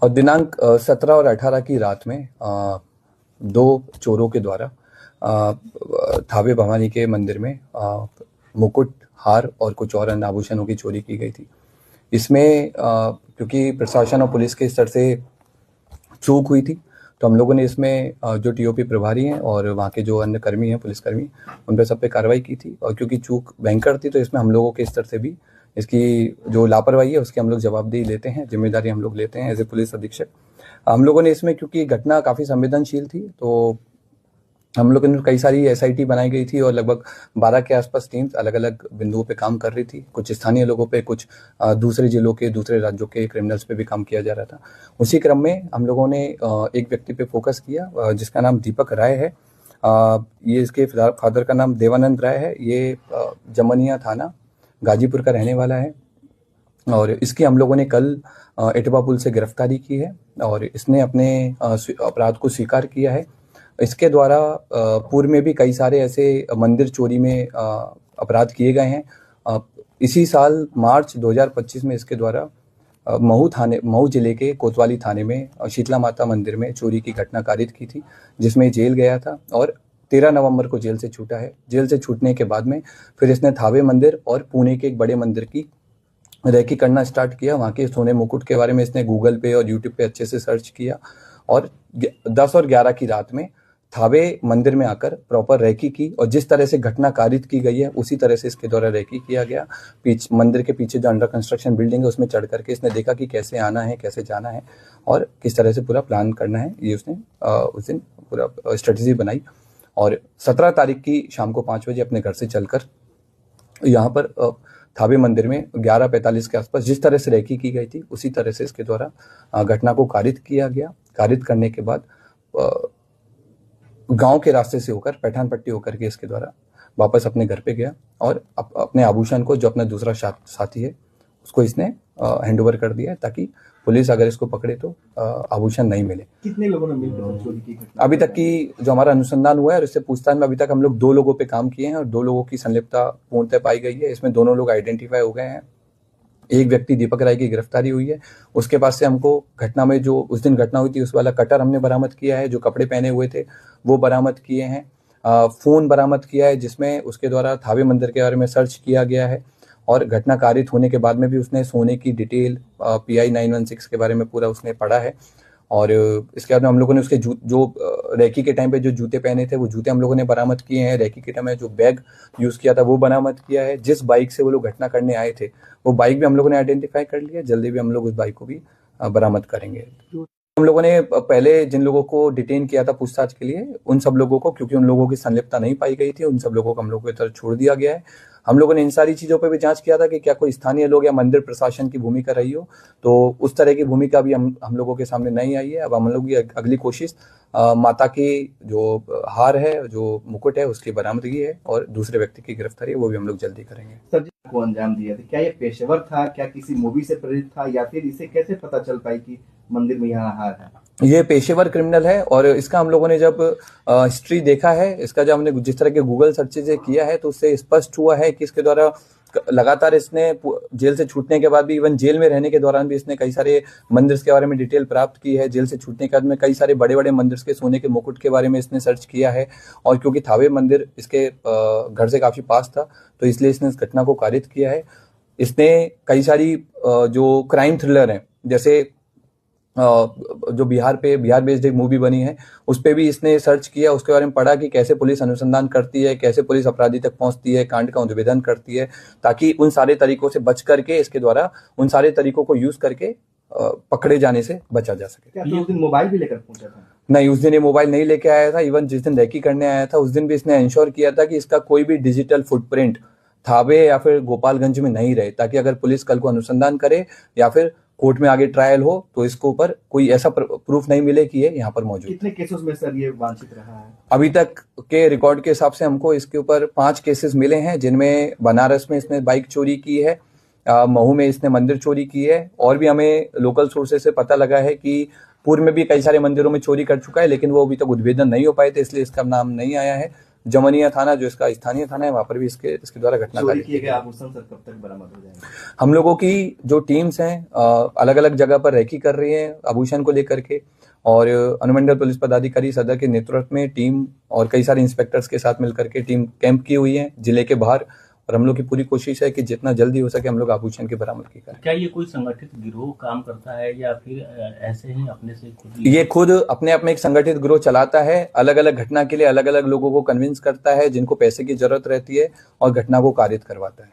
और दिनांक 17 और 18 की रात में दो चोरों के द्वारा थावे भवानी के मंदिर में मुकुट, हार और कुछ और अन्य आभूषणों की चोरी की गई थी। इसमें क्योंकि प्रशासन और पुलिस के स्तर से चूक हुई थी, तो हम लोगों ने इसमें जो टीओपी प्रभारी हैं और वहाँ के जो अन्य कर्मी हैं, पुलिसकर्मी, उन पर सब पे कार्रवाई की थी। और क्योंकि चूक भयंकर थी, तो इसमें हम लोगों के स्तर से भी इसकी जो लापरवाही है उसकी हम लोग जवाबदेही लेते हैं, जिम्मेदारी हम लोग लेते हैं एज ए पुलिस अधीक्षक। हम लोगों ने इसमें, क्योंकि घटना काफ़ी संवेदनशील थी, तो हम लोगों ने कई सारी एसआईटी बनाई गई थी और लगभग 12 के आसपास टीम्स अलग अलग बिंदुओं पे काम कर रही थी। कुछ स्थानीय लोगों पे, कुछ दूसरे जिलों के, दूसरे राज्यों के क्रिमिनल्स पे भी काम किया जा रहा था। उसी क्रम में हम लोगों ने एक व्यक्ति पे फोकस किया जिसका नाम दीपक राय है। ये इसके फादर का नाम देवानंद राय है। ये जमनिया थाना गाजीपुर का रहने वाला है और इसकी हम लोगों ने कल एटवा पुल से गिरफ्तारी की है और इसने अपने अपराध को स्वीकार किया है। इसके द्वारा पूर्व में भी कई सारे ऐसे मंदिर चोरी में अपराध किए गए हैं। इसी साल मार्च 2025 में इसके द्वारा महू जिले के कोतवाली थाने में शीतला माता मंदिर में चोरी की घटना कारित की थी, जिसमें जेल गया था और 13 नवंबर को जेल से छूटा है। जेल से छूटने के बाद में फिर इसने थावे मंदिर और पुणे के एक बड़े मंदिर की रेकी करना स्टार्ट किया। वहाँ के सोने मुकुट के बारे में इसने गूगल पे और यूट्यूब पे अच्छे से सर्च किया और 10 और 11 की रात में थावे मंदिर में आकर प्रॉपर रेकी की और जिस तरह से घटना कारित की गई है उसी तरह से इसके द्वारा रेकी किया गया। मंदिर के पीछे जो अंडर कंस्ट्रक्शन बिल्डिंग है उसमें चढ़ करके इसने देखा कि कैसे आना है, कैसे जाना है और किस तरह से पूरा प्लान करना है। ये उसने उस दिन पूरा स्ट्रेटजी बनाई और 17 तारीख की शाम को 5 बजे अपने घर से चलकर यहाँ पर थावे मंदिर में 11:45 के आसपास जिस तरह से रेकी की गई थी उसी तरह से इसके द्वारा घटना को कारित किया गया। कारित करने के बाद गांव के रास्ते से होकर पैठान पट्टी होकर के इसके द्वारा वापस अपने घर पे गया और अपने आभूषण को, जो अपना दूसरा साथी है, उसको इसने हैंड ओवर कर दिया ताकि पुलिस अगर इसको पकड़े तो आभूषण नहीं मिले। कितने लोगों ने मिलकर चोरी की घटना? अभी तक की जो हमारा अनुसंधान हुआ है और इससे पूछताछ में अभी तक हम लोग 2 लोगों पे काम किए हैं और 2 लोगों की संलिप्तता पूर्णतः पाई गई है। इसमें दोनों लोग आइडेंटिफाई हो गए हैं। एक व्यक्ति दीपक राय की गिरफ्तारी हुई है। उसके पास से हमको घटना में जो उस दिन घटना हुई थी उस वाला कटर हमने बरामद किया है, जो कपड़े पहने हुए थे वो बरामद किए हैं। फोन बरामद किया है जिसमें उसके द्वारा थावे मंदिर के बारे में सर्च किया गया है और घटना कारित होने के बाद में भी उसने सोने की डिटेल PI 916 के बारे में पूरा उसने पढ़ा है। और इसके बाद में हम लोगों ने उसके जो रेकी के टाइम पे जो जूते पहने थे वो जूते हम लोगों ने बरामद किए हैं। रेकी के टाइम में जो बैग यूज़ किया था वो बरामद किया है। जिस बाइक से वो लोग घटना करने आए थे वो बाइक भी हम लोगों ने आइडेंटिफाई कर लिया। जल्दी भी हम लोग उस बाइक को भी बरामद करेंगे। हम लोगों ने पहले जिन लोगों को डिटेन किया था पूछताछ के लिए, उन सब लोगों को, क्योंकि उन लोगों की संलिप्तता नहीं पाई गई थी, उन सब लोगों को हम लोगों की तरफ छोड़ दिया गया है। हम लोगों ने इन सारी चीज़ों पे भी जांच किया था कि क्या कोई स्थानीय लोग या मंदिर प्रशासन की भूमिका रही हो, तो उस तरह की भूमिका भी हम लोगों के सामने नहीं आई है। अब हम लोग की अगली कोशिश माता की जो हार है, जो मुकुट है, उसकी बरामदगी है और दूसरे व्यक्ति की गिरफ्तारी है वो भी हम लोग जल्दी करेंगे। सर जी को अंजाम दिया था, क्या ये पेशेवर था, क्या किसी मूवी से प्रेरित था, या फिर इसे कैसे पता चल पाई कि मंदिर में यहाँ हार है? ये पेशेवर क्रिमिनल है और इसका हम लोगों ने जब हिस्ट्री देखा है, इसका जब हमने जिस तरह के गूगल सर्चेज किया है तो उससे स्पष्ट हुआ है कि इसके द्वारा लगातार इसने जेल से छूटने के बाद भी, इवन जेल में रहने के दौरान भी इसने कई सारे मंदिर के बारे में डिटेल प्राप्त की है। जेल से छूटने के बाद में कई सारे बड़े बड़े मंदिर के सोने के मुकुट के बारे में इसने सर्च किया है और क्योंकि थावे मंदिर इसके घर से काफ़ी पास था तो इसलिए इसने इस घटना को कारित किया है। इसने कई सारी जो क्राइम थ्रिलर हैं, जैसे जो बिहार बेस्ड एक मूवी बनी है उस पे भी इसने सर्च किया, उसके बारे में पढ़ा कि कैसे पुलिस अनुसंधान करती है, कैसे पुलिस अपराधी तक पहुंचती है, कांड का उद्भेदन करती है, ताकि उन सारे तरीकों से बच करके इसके द्वारा उन सारे तरीकों को यूज करके पकड़े जाने से बचा जा सके। क्या उस दिन मोबाइल भी लेकर पहुंचा था? नहीं, उस दिन ये मोबाइल नहीं लेके आया था। इवन जिस दिन रेकी करने आया था उस दिन भी इसने इंश्योर किया था कि इसका कोई भी डिजिटल फुटप्रिंट थावे या फिर गोपालगंज में नहीं रहे, ताकि अगर पुलिस कल को अनुसंधान करे या फिर कोर्ट में आगे ट्रायल हो तो इसको ऊपर कोई ऐसा प्रूफ नहीं मिले कि ये यहाँ पर मौजूद। कितने केसेस में सर ये वांछित रहा है? अभी तक के रिकॉर्ड के हिसाब से हमको इसके ऊपर 5 केसेस मिले हैं, जिनमें बनारस में इसने बाइक चोरी की है, महू में इसने मंदिर चोरी की है और भी हमें लोकल सोर्सेज से पता लगा है कि पूर्व में भी कई सारे मंदिरों में चोरी कर चुका है, लेकिन वो अभी तक उद्भेदन नहीं हो पाए थे इसलिए इसका नाम नहीं आया है। जमनिया थाना जो इसका स्थानीय थाना है वहां पर भी इसके द्वारा घटना चोरी कार्य किए की गए गई। आभूषण सर कब तक बरामद हो जाएंगे? हम लोगों की जो टीम्स हैं अलग अलग जगह पर रेकी कर रही हैं आभूषण को लेकर के, और अनुमंडल पुलिस पदाधिकारी सदर के नेतृत्व में टीम और कई सारे इंस्पेक्टर्स के साथ मिलकर के टीम कैंप की हुई है जिले के बाहर, और हम लोग की पूरी कोशिश है कि जितना जल्दी हो सके हम लोग आभूषण की बरामदगी करें। क्या ये कोई संगठित गिरोह काम करता है या फिर ऐसे ही अपने से खुद ये खुद अपने आप में एक संगठित गिरोह चलाता है, अलग अलग घटना के लिए अलग अलग लोगों को कन्विंस करता है जिनको पैसे की जरूरत रहती है और घटना को कारित करवाता है।